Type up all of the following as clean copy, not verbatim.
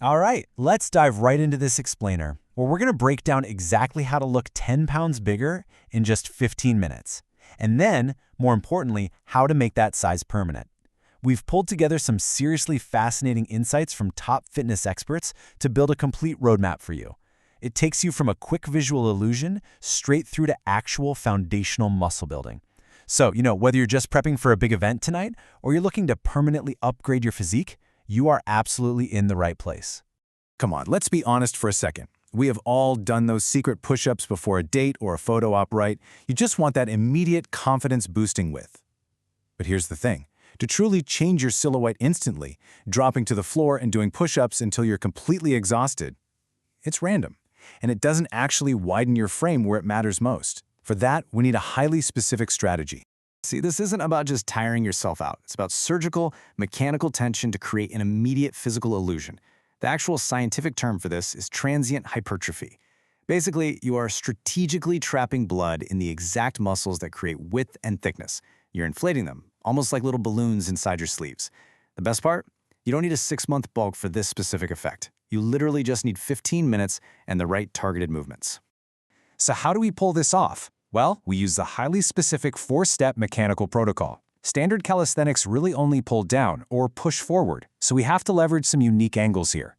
All right, let's dive right into this explainer, where we're going to break down exactly how to look 10 pounds bigger in just 15 minutes. And then, more importantly, how to make that size permanent. We've pulled together some seriously fascinating insights from top fitness experts to build a complete roadmap for you. It takes you from a quick visual illusion straight through to actual foundational muscle building. So, whether you're just prepping for a big event tonight or you're looking to permanently upgrade your physique, you are absolutely in the right place. Come on, let's be honest for a second. We have all done those secret push-ups before a date or a photo op, right? You just want that immediate confidence-boosting width. But here's the thing. To truly change your silhouette instantly, dropping to the floor and doing push-ups until you're completely exhausted, it's random. And it doesn't actually widen your frame where it matters most. For that, we need a highly specific strategy. See, this isn't about just tiring yourself out. It's about surgical, mechanical tension to create an immediate physical illusion. The actual scientific term for this is transient hypertrophy. Basically, you are strategically trapping blood in the exact muscles that create width and thickness. You're inflating them, almost like little balloons inside your sleeves. The best part? You don't need a 6-month bulk for this specific effect. You literally just need 15 minutes and the right targeted movements. So how do we pull this off? Well, we use the highly specific 4-step mechanical protocol. Standard calisthenics really only pull down or push forward, so we have to leverage some unique angles here.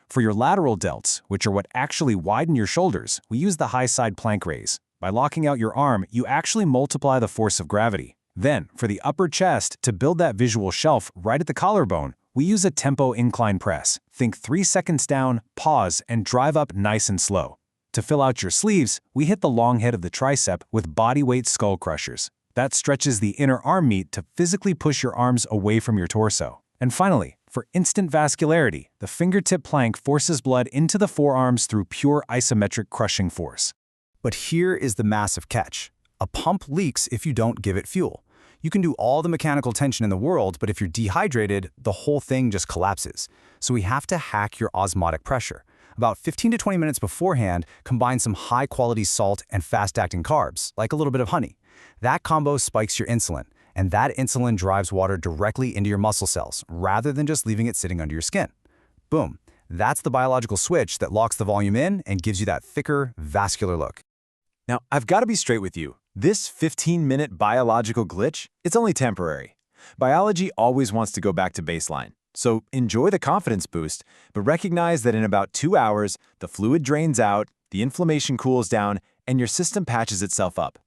For your lateral delts, which are what actually widen your shoulders, we use the high side plank raise. By locking out your arm, you actually multiply the force of gravity. Then, for the upper chest, to build that visual shelf right at the collarbone, we use a tempo incline press. Think 3 seconds down, pause, and drive up nice and slow. To fill out your sleeves, we hit the long head of the tricep with bodyweight skull crushers. That stretches the inner arm meat to physically push your arms away from your torso. And finally, for instant vascularity, the fingertip plank forces blood into the forearms through pure isometric crushing force. But here is the massive catch. A pump leaks if you don't give it fuel. You can do all the mechanical tension in the world, but if you're dehydrated, the whole thing just collapses. So we have to hack your osmotic pressure. About 15 to 20 minutes beforehand, combine some high-quality salt and fast-acting carbs, like a little bit of honey. That combo spikes your insulin, and that insulin drives water directly into your muscle cells, rather than just leaving it sitting under your skin. Boom. That's the biological switch that locks the volume in and gives you that thicker, vascular look. Now, I've got to be straight with you. This 15-minute biological glitch, it's only temporary. Biology always wants to go back to baseline. So enjoy the confidence boost, but recognize that in about 2 hours, the fluid drains out, the inflammation cools down, and your system patches itself up.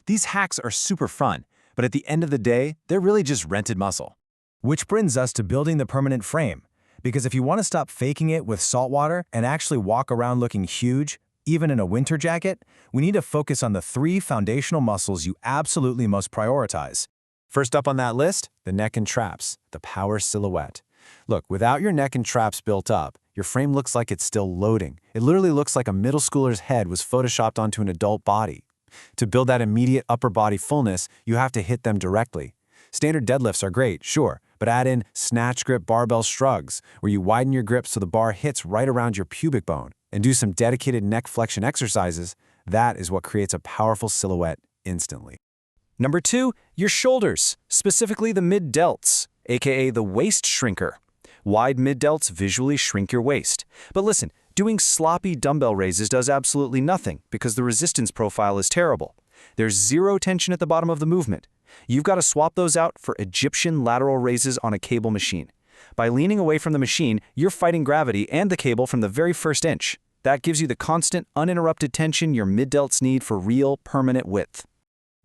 These hacks are super fun, but at the end of the day, they're really just rented muscle. Which brings us to building the permanent frame. Because if you want to stop faking it with salt water and actually walk around looking huge, even in a winter jacket, we need to focus on the 3 foundational muscles you absolutely must prioritize. First up on that list, the neck and traps, the power silhouette. Look, without your neck and traps built up, your frame looks like it's still loading. It literally looks like a middle schooler's head was photoshopped onto an adult body. To build that immediate upper body fullness, you have to hit them directly. Standard deadlifts are great, sure, but add in snatch grip barbell shrugs, where you widen your grip so the bar hits right around your pubic bone, and do some dedicated neck flexion exercises. That is what creates a powerful silhouette instantly. Number 2, your shoulders, specifically the mid-delts, aka the waist shrinker. Wide mid-delts visually shrink your waist. But listen, doing sloppy dumbbell raises does absolutely nothing because the resistance profile is terrible. There's zero tension at the bottom of the movement. You've got to swap those out for Egyptian lateral raises on a cable machine. By leaning away from the machine, you're fighting gravity and the cable from the very first inch. That gives you the constant, uninterrupted tension your mid-delts need for real, permanent width.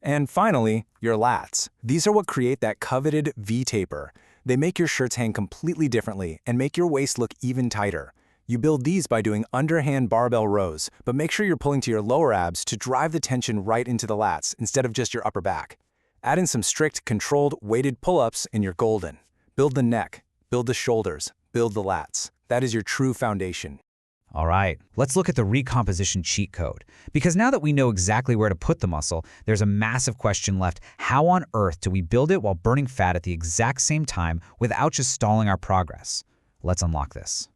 And finally, your lats. These are what create that coveted V-taper. They make your shirts hang completely differently and make your waist look even tighter. You build these by doing underhand barbell rows, but make sure you're pulling to your lower abs to drive the tension right into the lats instead of just your upper back. Add in some strict, controlled, weighted pull-ups and you're golden. Build the neck, build the shoulders, build the lats. That is your true foundation. All right, let's look at the recomposition cheat code. Because now that we know exactly where to put the muscle, there's a massive question left. How on earth do we build it while burning fat at the exact same time without just stalling our progress? Let's unlock this.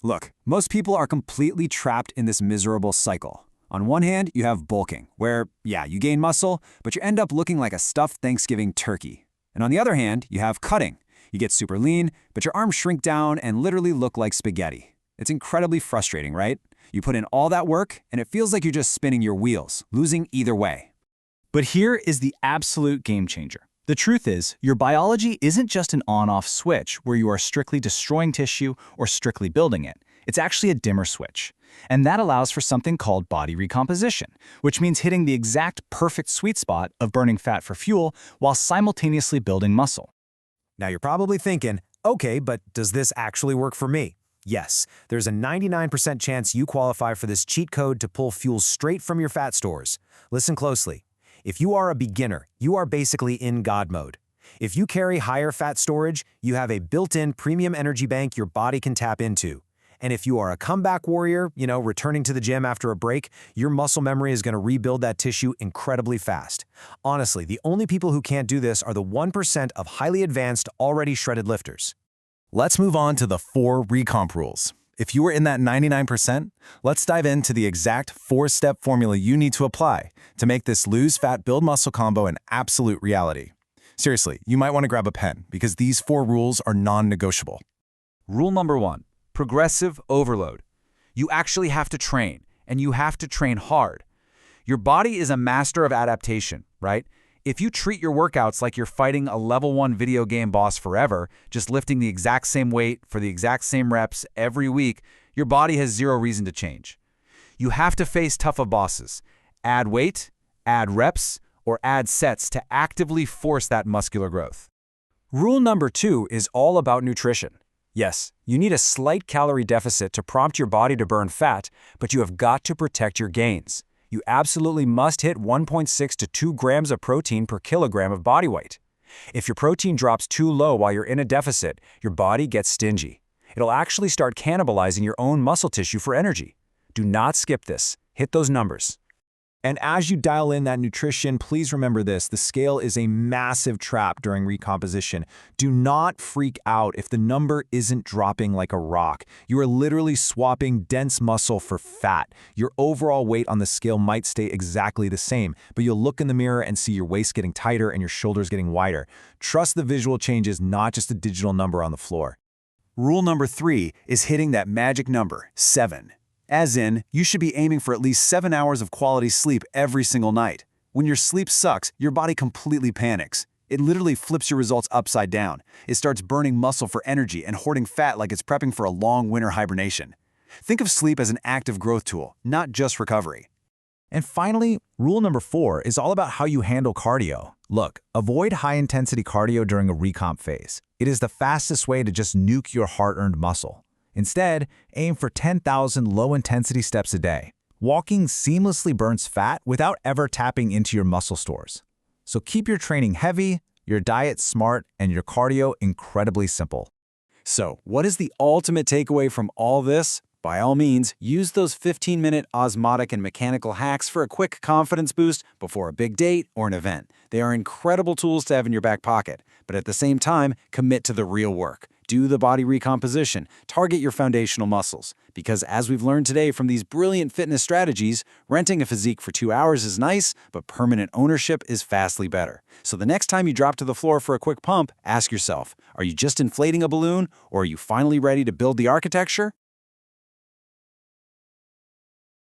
Look, most people are completely trapped in this miserable cycle. On one hand, you have bulking, where, yeah, you gain muscle, but you end up looking like a stuffed Thanksgiving turkey. And on the other hand, you have cutting. You get super lean, but your arms shrink down and literally look like spaghetti. It's incredibly frustrating, right? You put in all that work, and it feels like you're just spinning your wheels, losing either way. But here is the absolute game changer. The truth is, your biology isn't just an on-off switch where you are strictly destroying tissue or strictly building it. It's actually a dimmer switch. And that allows for something called body recomposition, which means hitting the exact perfect sweet spot of burning fat for fuel while simultaneously building muscle. Now you're probably thinking, okay, but does this actually work for me? Yes, there's a 99% chance you qualify for this cheat code to pull fuel straight from your fat stores. Listen closely. If you are a beginner, you are basically in God mode. If you carry higher fat storage, you have a built-in premium energy bank your body can tap into. And if you are a comeback warrior, returning to the gym after a break, your muscle memory is going to rebuild that tissue incredibly fast. Honestly, the only people who can't do this are the 1% of highly advanced, already shredded lifters. Let's move on to the 4 recomp rules. If you are in that 99%, let's dive into the exact 4-step formula you need to apply to make this lose fat, build muscle combo an absolute reality. Seriously, you might want to grab a pen because these 4 rules are non-negotiable. Rule number 1, progressive overload. You actually have to train, and you have to train hard. Your body is a master of adaptation, right? If you treat your workouts like you're fighting a level 1 video game boss forever, just lifting the exact same weight for the exact same reps every week, your body has zero reason to change. You have to face tougher bosses. Add weight, add reps, or add sets to actively force that muscular growth. Rule number 2 is all about nutrition. Yes, you need a slight calorie deficit to prompt your body to burn fat, but you have got to protect your gains. You absolutely must hit 1.6 to 2 grams of protein per kilogram of body weight. If your protein drops too low while you're in a deficit, your body gets stingy. It'll actually start cannibalizing your own muscle tissue for energy. Do not skip this. Hit those numbers. And as you dial in that nutrition, please remember this: the scale is a massive trap during recomposition. Do not freak out if the number isn't dropping like a rock. You are literally swapping dense muscle for fat. Your overall weight on the scale might stay exactly the same, but you'll look in the mirror and see your waist getting tighter and your shoulders getting wider. Trust the visual changes, not just a digital number on the floor. Rule number 3 is hitting that magic number, 7. As in, you should be aiming for at least 7 hours of quality sleep every single night. When your sleep sucks, your body completely panics. It literally flips your results upside down. It starts burning muscle for energy and hoarding fat like it's prepping for a long winter hibernation. Think of sleep as an active growth tool, not just recovery. And finally, rule number 4 is all about how you handle cardio. Look, avoid high-intensity cardio during a recomp phase. It is the fastest way to just nuke your hard-earned muscle. Instead, aim for 10,000 low-intensity steps a day. Walking seamlessly burns fat without ever tapping into your muscle stores. So keep your training heavy, your diet smart, and your cardio incredibly simple. So, what is the ultimate takeaway from all this? By all means, use those 15-minute osmotic and mechanical hacks for a quick confidence boost before a big date or an event. They are incredible tools to have in your back pocket, but at the same time, commit to the real work. Do the body recomposition, target your foundational muscles. Because as we've learned today from these brilliant fitness strategies, renting a physique for 2 hours is nice, but permanent ownership is vastly better. So the next time you drop to the floor for a quick pump, ask yourself, are you just inflating a balloon, or are you finally ready to build the architecture?